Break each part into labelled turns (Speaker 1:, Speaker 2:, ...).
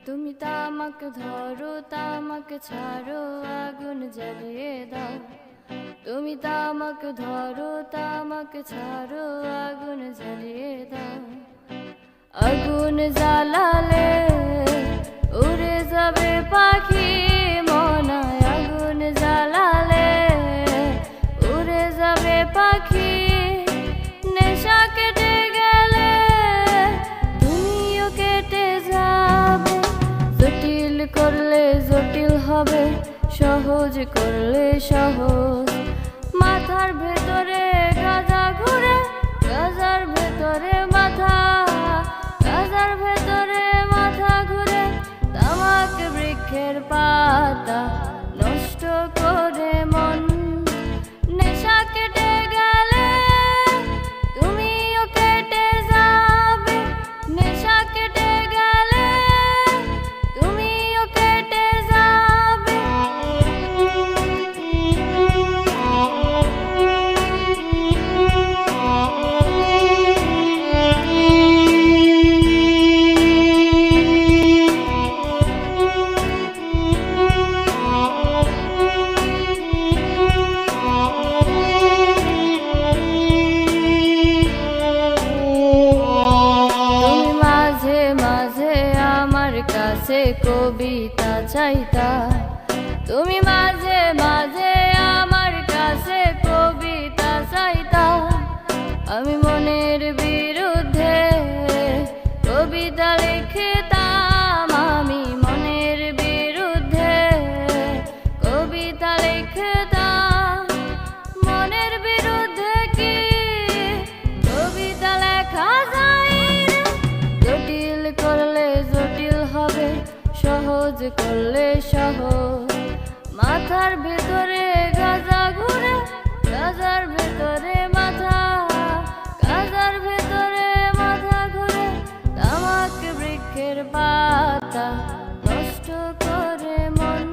Speaker 1: তুমি তামাক ধরো তামাক ছাড়ো আগুন জ্বালিয়ে দাও। তুমি তামাক ধরো তামাক ছাড়ো আগুন জ্বালিয়ে দাও। আগুন জ্বালালে উড়ে যাবে পাখি মনায়। আগুন জ্বালালে উড়ে যাবে পাখি। নেশা কেটে গেলে তুমিও কেটে যাবে। জটিল করলে জটিল হবে, সহজ করলে সহজ। মাথার ভেতরে গাজা ঘুরে, গাজার ভেতরে মাথা, গাজার ভেতরে মাথা ঘুরে। তামাক বৃক্ষের পাতা নষ্ট করে মন। নেশা কেটে গেলে তুমিও কেটে যাবে। নেশা কেটে গেলে তুমিও কেটে যাবে। কাছে কবিতা চাইতা, তুমি মাঝে মাঝে আমার কাছে কবিতা চাইতা। আমি মনের বিরুদ্ধে কবিতা লিখতাম। আমি মনের বিরুদ্ধে কবিতা লিখতাম। মনের বিরুদ্ধে কি কবিতা লেখা যায়? জটিল করলে জটিল হবে, সহজ করলে সহজ। মাথার ভেতরে গাজা ঘুরে, গাজার ভেতরে মাথা, গাজার ভেতরে মাথা ঘুরে। তামাক বৃক্ষের পাতা নষ্ট করে মন।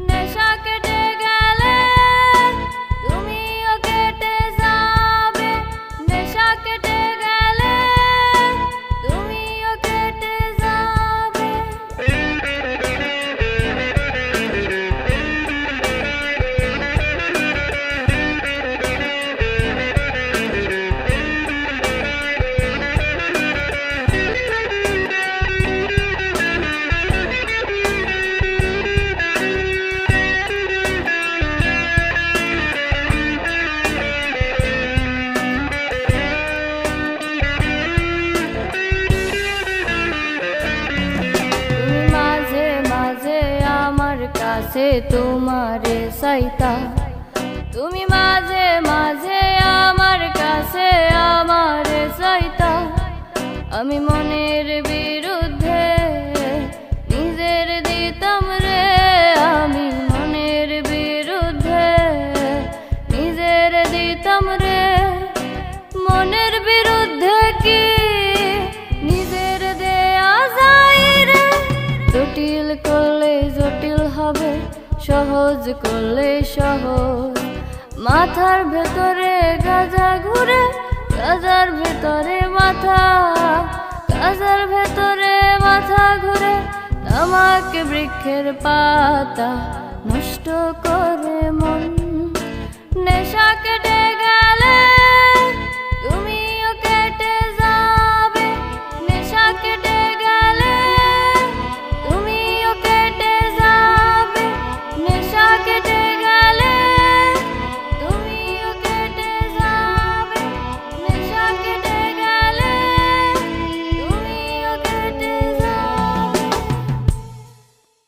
Speaker 1: নেশা কেটে গেলে তুমিও কেটে যাবে। নেশা কেটে গেলে তুমিও কেটে যাবে। কাছে তোমারে চাইতা, তুমি মাঝে মাঝে আমার কাছে আমারে চাইতা। আমি মনের বিরুদ্ধে নিজের দিতাম রে। আমি মনের বিরুদ্ধে নিজের দিতাম রে। মনের বিরুদ্ধে কি নিজের দেয়া যায় রে? জটিল করলে জটিল হবে, সহজ করলে সহজ। মাথার ভেতরে গাজা ঘুরে, গাজার ভেতরে মাথা, গাজার ভেতরে মাথা ঘুরে। তামাক বৃক্ষের পাতা নষ্ট করে